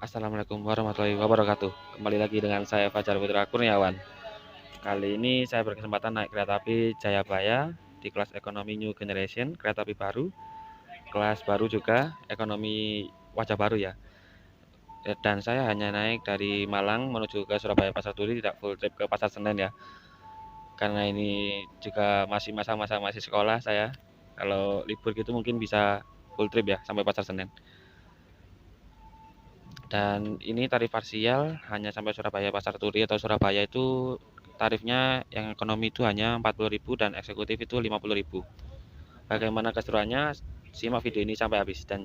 Assalamualaikum warahmatullahi wabarakatuh. Kembali lagi dengan saya Fajar Putra Kurniawan. Kali ini saya berkesempatan naik kereta api Jayabaya di kelas ekonomi New Generation, kereta api baru, kelas baru juga, ekonomi wajah baru ya. Dan saya hanya naik dari Malang menuju ke Surabaya Pasar Turi, tidak full trip ke Pasar Senen ya. Karena ini juga masih masa-masa masih sekolah saya. Kalau libur gitu mungkin bisa full trip ya sampai Pasar Senen. Dan ini tarif parsial hanya sampai Surabaya Pasar Turi atau Surabaya itu tarifnya yang ekonomi itu hanya 40.000 dan eksekutif itu 50.000. Bagaimana keseruannya? Simak video ini sampai habis dan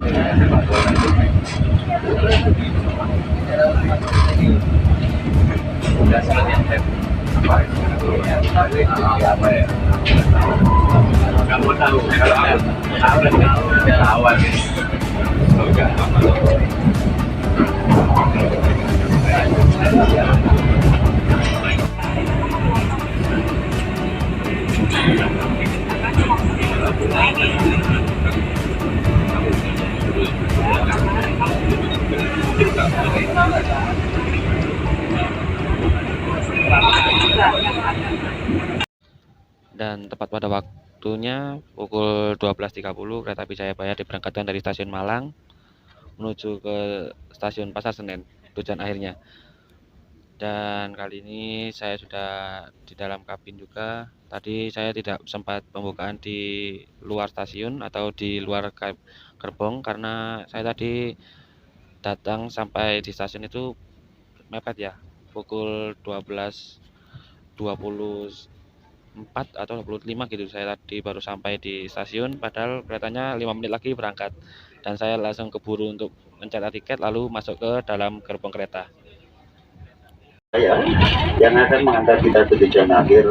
kamu tahu kalau awal dan tepat pada waktunya pukul 12.30 kereta api Jayabaya diberangkatkan dari stasiun Malang menuju ke stasiun Pasar Senen tujuan akhirnya. Dan kali ini saya sudah di dalam kabin juga. Tadi saya tidak sempat pembukaan di luar stasiun atau di luar gerbong karena saya tadi datang sampai di stasiun itu mepet ya, pukul 12.24 atau 25 gitu. Saya tadi baru sampai di stasiun padahal keretanya 5 menit lagi berangkat, dan saya langsung keburu untuk mencetak tiket lalu masuk ke dalam gerbong kereta. saya yang akan mengantar kita ke tujuan akhir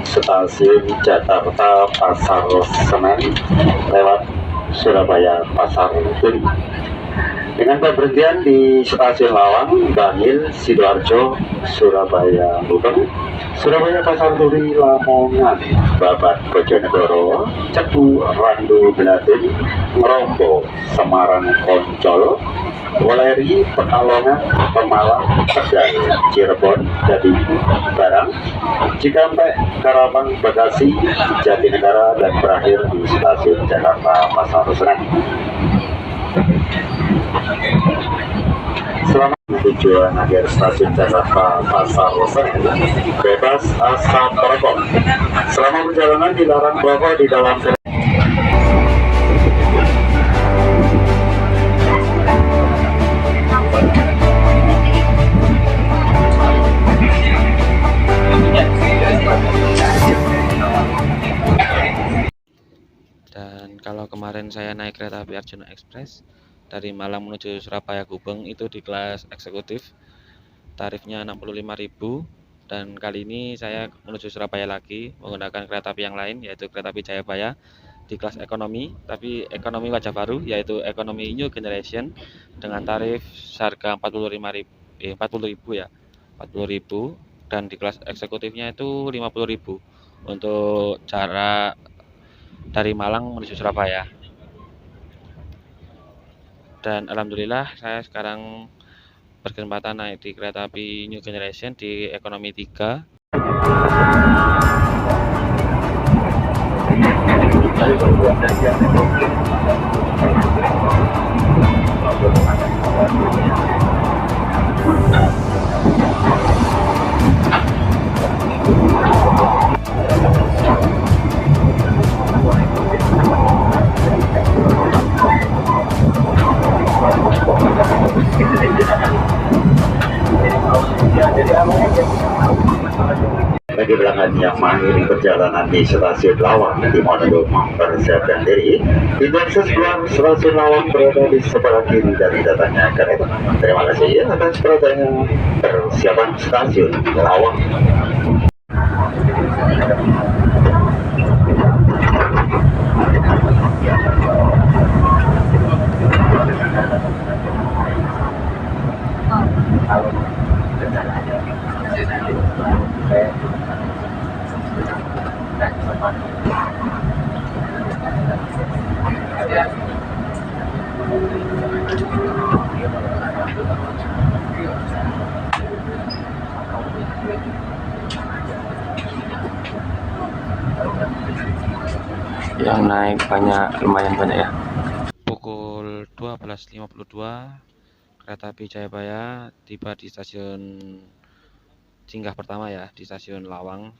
stasiun Jakarta Pasar Senen lewat Surabaya Pasar Turi. Dengan pemberhentian di stasiun Lawang, Bangil, Sidoarjo, Surabaya Gubeng, Surabaya Pasar Turi, Lamongan, Babat Bojonegoro, Cepu, Randu Belatin, Ngerombo, Semarang Koncol, Weleri, Pekalongan, Pemalang, Tegal, Cirebon, Jati Barang, Cikampek, Karawang, Bekasi, Jatinegara, dan berakhir di stasiun Jakarta Pasar Senen. Selamat tujuan akhir stasiun Jakarta Pasar Senen, bebas asap rokok. Selama perjalanan dilarang rokok di dalam kereta. Dan kalau kemarin saya naik kereta api Arjuna Express dari Malang menuju Surabaya Gubeng itu di kelas eksekutif, tarifnya 65.000, dan kali ini saya menuju Surabaya lagi menggunakan kereta api yang lain yaitu kereta api Jayabaya di kelas ekonomi, tapi ekonomi wajah baru yaitu ekonomi New Generation dengan tarif harga 40.000 ya, 40.000, dan di kelas eksekutifnya itu 50.000 untuk jarak dari Malang menuju Surabaya. Dan alhamdulillah saya sekarang berkesempatan naik di kereta api New Generation di ekonomi 3. Bagi pelanggan yang mengakhiri perjalanan di stasiun Lawang di Manado mempersiapkan diri, pintu akses keluar stasiun Lawang berada di sebelah kiri dari datangnya kereta. Terima kasih atas perhatiannya. Persiapan stasiun Lawang. Yang naik lumayan banyak ya. Pukul 12.52 kereta api Jayabaya tiba di stasiun singgah pertama ya, di stasiun Lawang.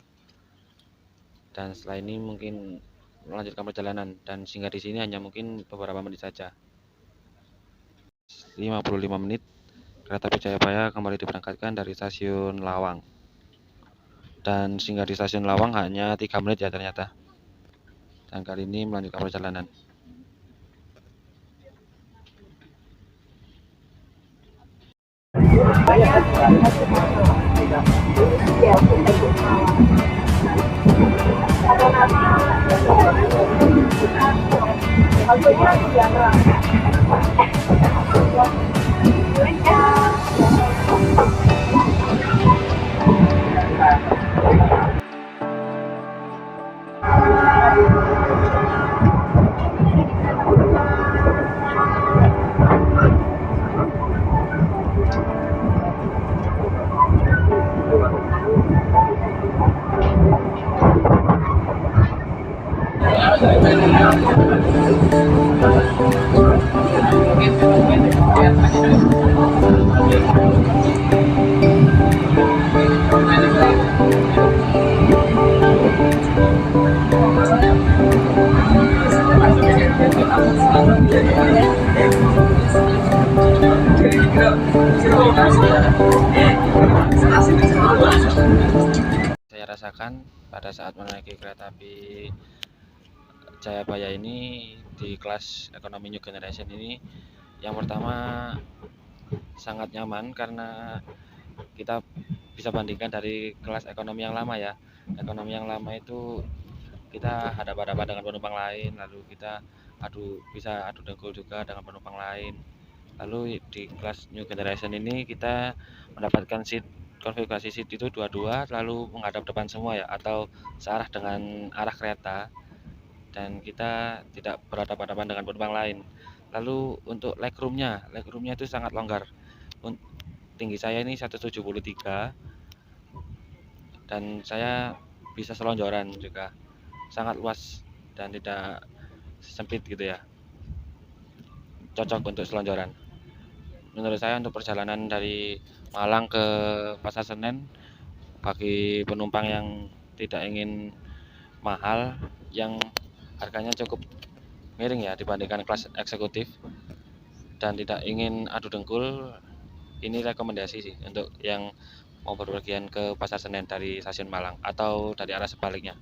Dan setelah ini mungkin melanjutkan perjalanan dan singgah di sini hanya mungkin beberapa menit saja. 55 menit kereta api Jayabaya kembali diberangkatkan dari stasiun Lawang. Dan singgah di stasiun Lawang hanya 3 menit ya ternyata. Dan kali ini melanjutkan perjalanan. Saya rasakan pada saat menaiki kereta api Jayabaya ini di kelas ekonomi New Generation ini, yang pertama sangat nyaman karena kita bisa bandingkan dari kelas ekonomi yang lama ya. Ekonomi yang lama itu kita hadap-hadapan dengan penumpang lain, lalu kita bisa adu dengkul juga dengan penumpang lain. Lalu di kelas New Generation ini kita mendapatkan konfigurasi seat itu dua-dua, lalu menghadap depan semua ya, atau searah dengan arah kereta, dan kita tidak berhadapan-hadapan dengan penumpang lain. Lalu untuk legroomnya itu sangat longgar. Tinggi saya ini 173 dan saya bisa selonjoran juga, sangat luas dan tidak sempit gitu ya, cocok untuk selonjoran. Menurut saya untuk perjalanan dari Malang ke Pasar Senen bagi penumpang yang tidak ingin mahal, yang harganya cukup miring ya dibandingkan kelas eksekutif, dan tidak ingin adu dengkul, ini rekomendasi sih untuk yang mau berpergian ke Pasar Senen dari stasiun Malang atau dari arah sebaliknya.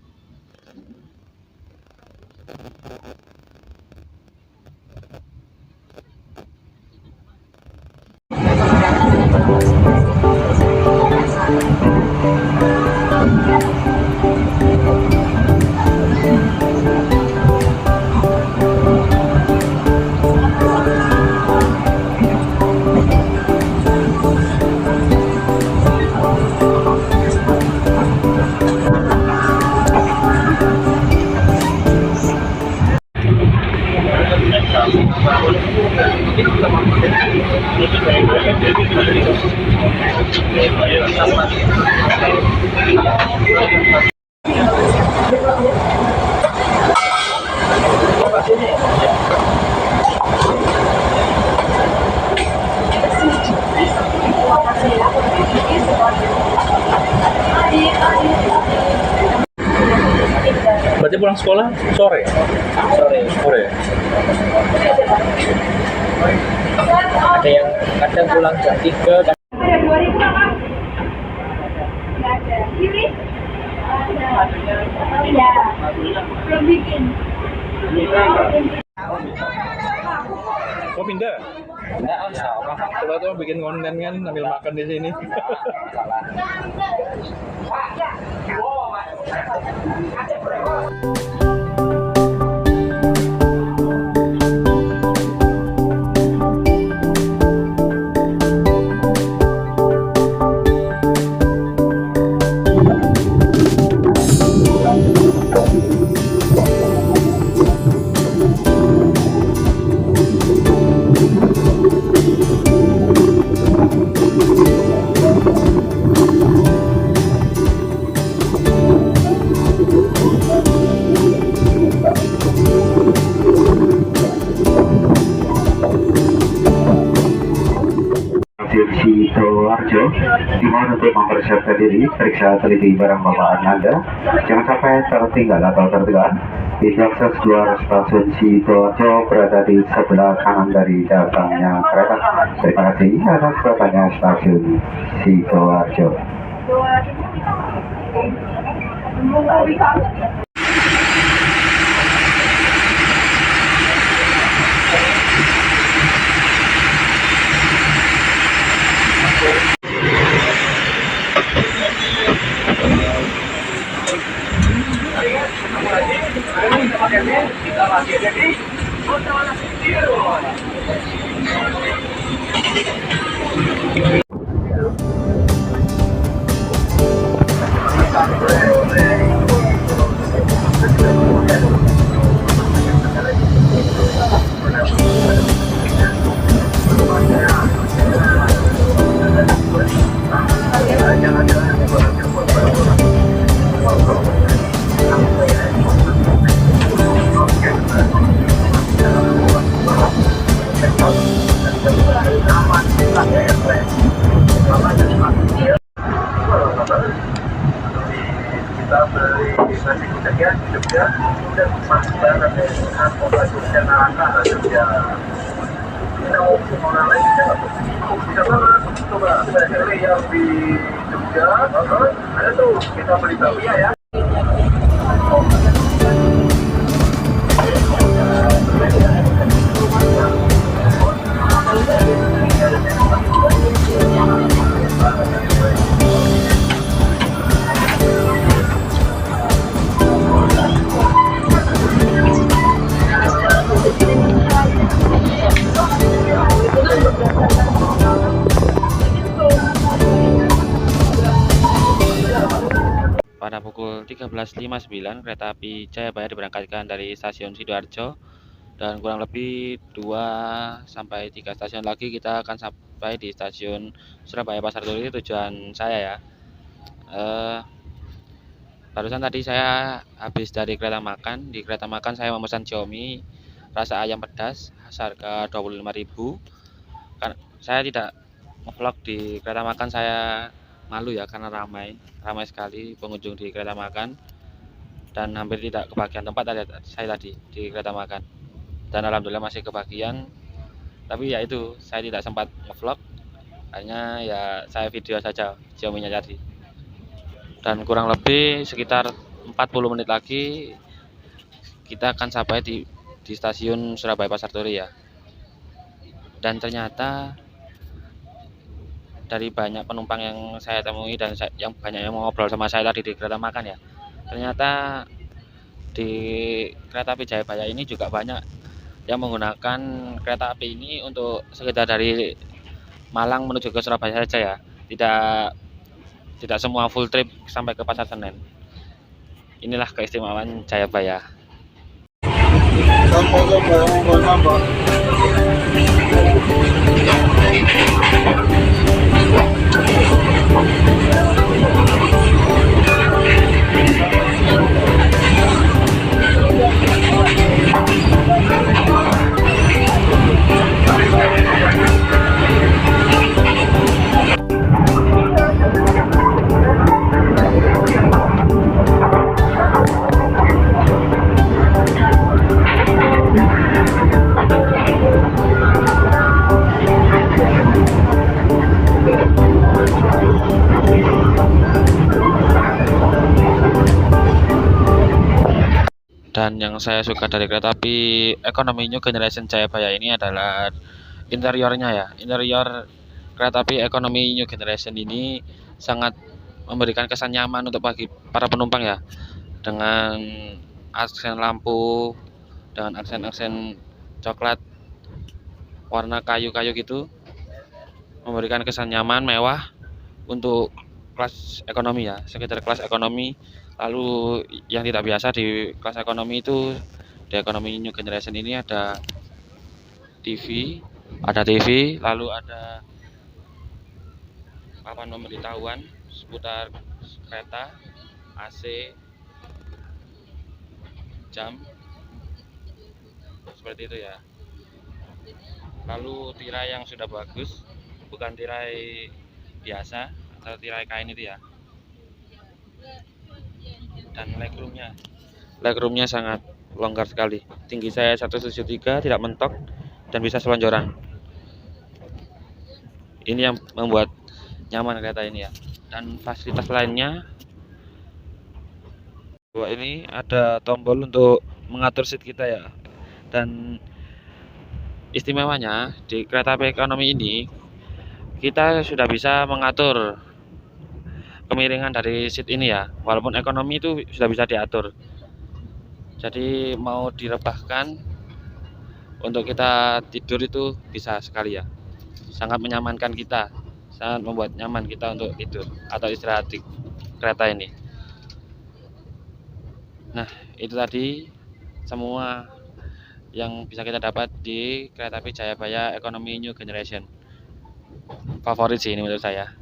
pulang sekolah sore? Sore. Ada yang kadang pulang jam 3. Ada 2000 Kakak? Nggak ada. Iris? Iya. Belum bikin. Oh pindah? Enggak, sama. Kalau tuh bikin konten kan sambil makan di sini. Sidoarjo, dimohon untuk mempersiapkan diri, periksa teliti barang bawaan Anda, jangan sampai tertinggal atau tertekan. Di akses keluar stasiun Sidoarjo berada di sebelah kanan dari datangnya kereta. Terima kasih atas datangnya stasiun Sidoarjo. Kita beli nasi kucingnya di Jogja, dan masih banget nih transportasinya anak Jogja. Kita mau kemana lagi? Kita coba cari yang di Jogja. Ada tuh kita beli bakpia ya. Pada pukul 13.59 kereta api Jayabaya diberangkatkan dari stasiun Sidoarjo, dan kurang lebih 2 sampai 3 stasiun lagi kita akan sampai di stasiun Surabaya Pasar Turi, tujuan saya ya. Barusan tadi saya habis dari kereta makan. Di kereta makan saya memesan Xiaomi rasa ayam pedas harga 25.000. Kan saya tidak ngevlog di kereta makan, saya malu ya karena ramai sekali pengunjung di kereta makan, dan hampir tidak kebagian tempat saya tadi di kereta makan, dan alhamdulillah masih kebagian. Tapi ya itu, saya tidak sempat ngevlog, hanya ya saya video saja Xiaomi-nya tadi. Dan kurang lebih sekitar 40 menit lagi kita akan sampai di stasiun Surabaya Pasar Turi ya. Dan ternyata dari banyak penumpang yang saya temui dan yang banyak yang ngobrol sama saya tadi di kereta makan ya, ternyata di kereta api Jayabaya ini juga banyak yang menggunakan kereta api ini untuk sekedar dari Malang menuju ke Surabaya saja ya, tidak semua full trip sampai ke Pasar Senen. Inilah keistimewaan Jayabaya. Dan yang saya suka dari kereta api ekonomi New Generation Jayabaya ini adalah interiornya ya. Interior kereta api ekonomi New Generation ini sangat memberikan kesan nyaman untuk bagi para penumpang ya. Dengan aksen lampu, dengan aksen-aksen coklat, warna kayu-kayu gitu, memberikan kesan nyaman, mewah untuk kelas ekonomi ya, sekitar kelas ekonomi. Lalu yang tidak biasa di kelas ekonomi itu, di ekonomi New Generation ini ada TV, lalu ada papan pemberitahuan seputar kereta, AC, jam, seperti itu ya. Lalu tirai yang sudah bagus, bukan tirai biasa atau tirai kain itu ya. Dan legroomnya sangat longgar sekali. Tinggi saya 173, tidak mentok dan bisa selonjoran. Ini yang membuat nyaman kereta ini ya. Dan fasilitas lainnya, ini ada tombol untuk mengatur seat kita ya. Dan istimewanya di kereta api ekonomi ini, kita sudah bisa mengatur kemiringan dari seat ini ya. Walaupun ekonomi itu sudah bisa diatur, jadi mau direbahkan untuk kita tidur itu bisa sekali ya. Sangat menyamankan kita, sangat membuat nyaman kita untuk tidur atau istirahat di kereta ini. Nah, itu tadi semua yang bisa kita dapat di kereta api Jayabaya ekonomi New Generation. Favorit sih ini menurut saya.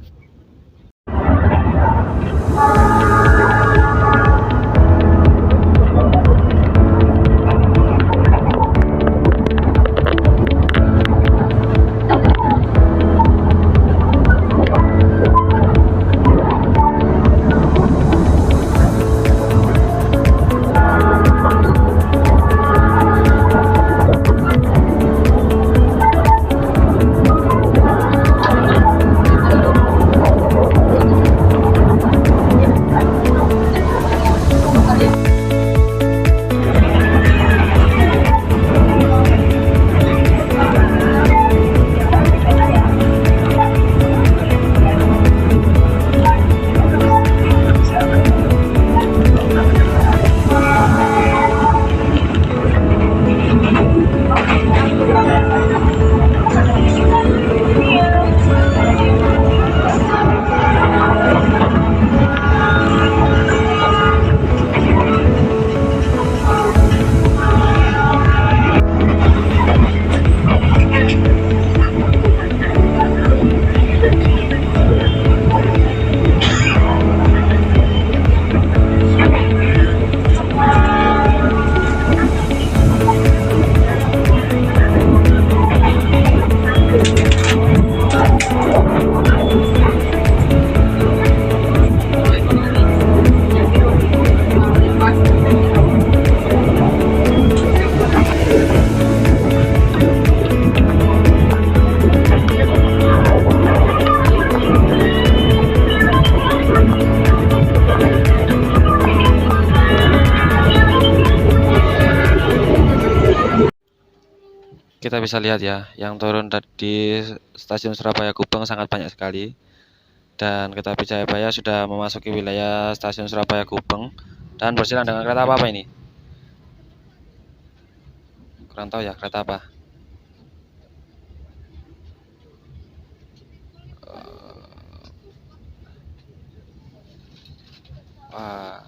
Kita bisa lihat ya, yang turun di stasiun Surabaya Gubeng sangat banyak sekali. Dan kereta api Jayabaya sudah memasuki wilayah stasiun Surabaya Gubeng dan bersilang dengan kereta apa ini? Kurang tahu ya kereta apa. Wah.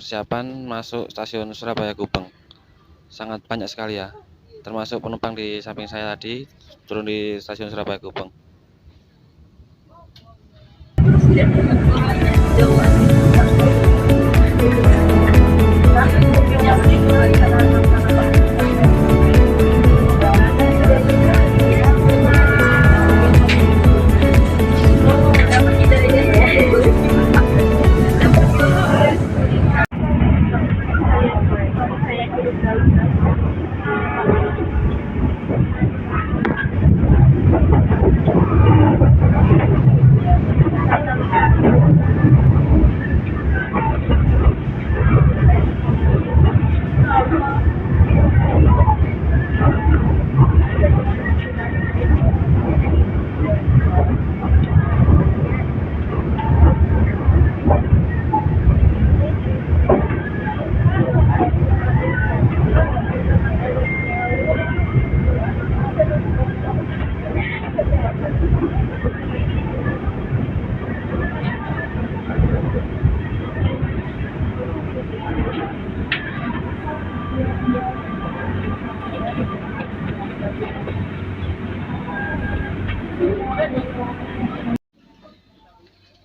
Persiapan masuk stasiun Surabaya Gubeng sangat banyak sekali ya, termasuk penumpang di samping saya tadi turun di stasiun Surabaya Gubeng.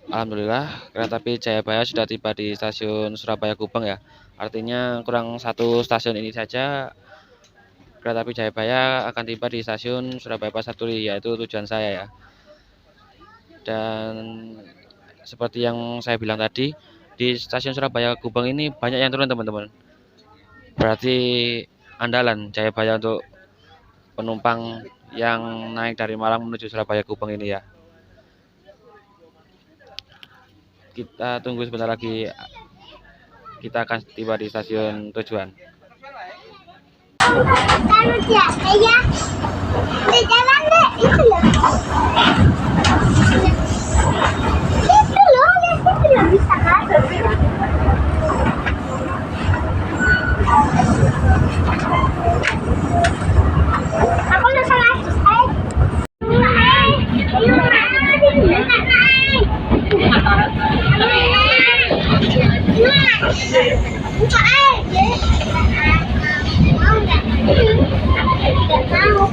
Alhamdulillah, kereta api Jayabaya sudah tiba di stasiun Surabaya Gubeng ya. Artinya kurang satu stasiun ini saja kereta api Jayabaya akan tiba di stasiun Surabaya Pasar Turi, yaitu tujuan saya ya. Dan seperti yang saya bilang tadi, di stasiun Surabaya Gubeng ini banyak yang turun teman-teman. Berarti andalan Jayabaya untuk penumpang yang naik dari Malang menuju Surabaya Gubeng ini ya. Kita tunggu sebentar lagi, kita akan tiba di stasiun tujuan. Kalau siapa ya? Di jalan deh, itu loh. Itu loh, itu loh bisa masuk. Aku udah salah. Buka aja. Mau nggak? Nggak mau.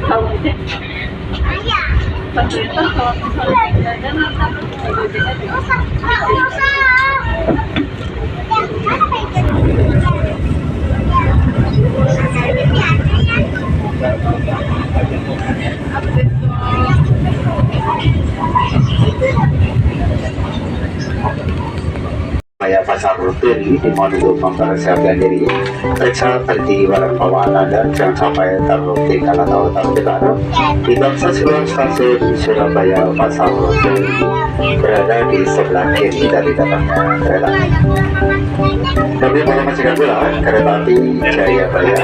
Kalau dan. Surabaya Pasar Turi dimohon untuk mempersiapkan diri, periksa tertinggi barang bawaan Anda, jangan sampai tertinggal atau terjebak. Di bangsa sebuah stasiun Surabaya Pasar Turi berada di sebelah kiri dari datangnya kereta. Kami menyaksikan pula kereta api Jayabaya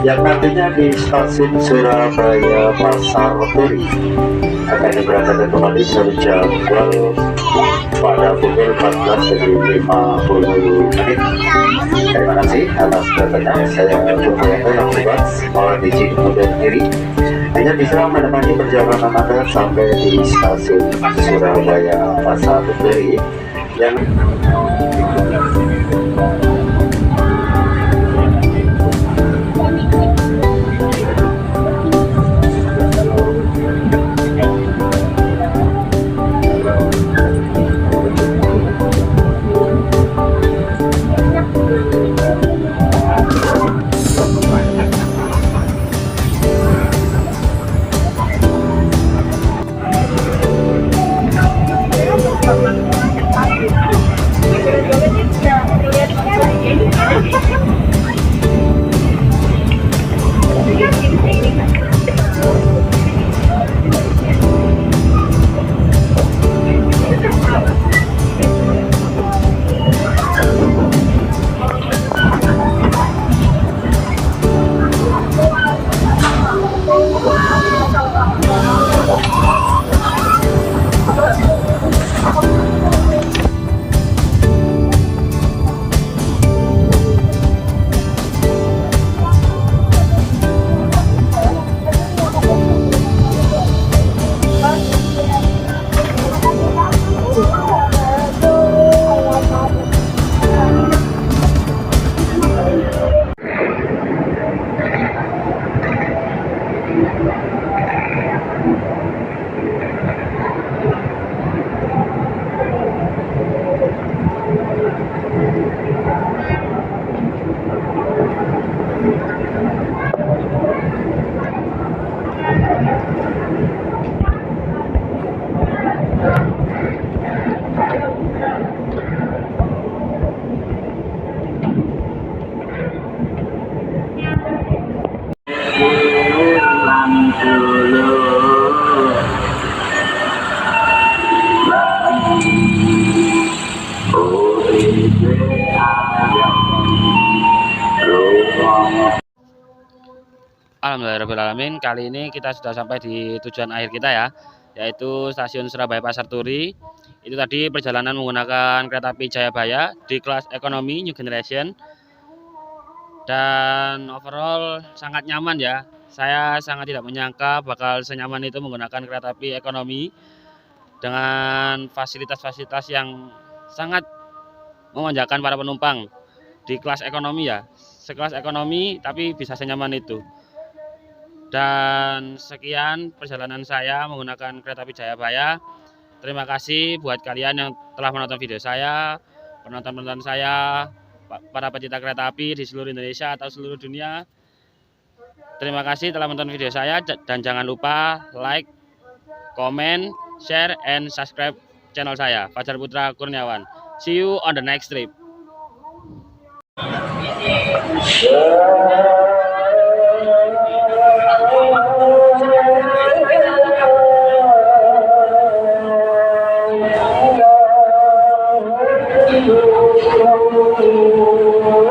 yang nantinya di stasiun Surabaya Pasar Turi akan diberangkatkan kembali sejak jadwal pada pukul 14.50 menit. Terima kasih atas perhatiannya. Saya Bukayako yang bebas, mohon izin undur diri. Hanya bisa menemani perjalanan Anda sampai di stasiun Surabaya Pasar Turi yang Alhamdulillahirrahmanirrahim, kali ini kita sudah sampai di tujuan akhir kita ya, yaitu stasiun Surabaya Pasar Turi. Itu tadi perjalanan menggunakan kereta api Jayabaya di kelas ekonomi New Generation. Dan overall sangat nyaman ya. Saya sangat tidak menyangka bakal senyaman itu menggunakan kereta api ekonomi dengan fasilitas-fasilitas yang sangat memanjakan para penumpang di kelas ekonomi ya, sekelas ekonomi tapi bisa senyaman itu. Dan sekian perjalanan saya menggunakan kereta api Jayabaya. Terima kasih buat kalian yang telah menonton video saya, penonton-penonton saya, para pecinta kereta api di seluruh Indonesia atau seluruh dunia. Terima kasih telah menonton video saya dan jangan lupa like, comment, share, and subscribe channel saya, Fajar Putra Kurniawan. See you on the next trip. Thank you.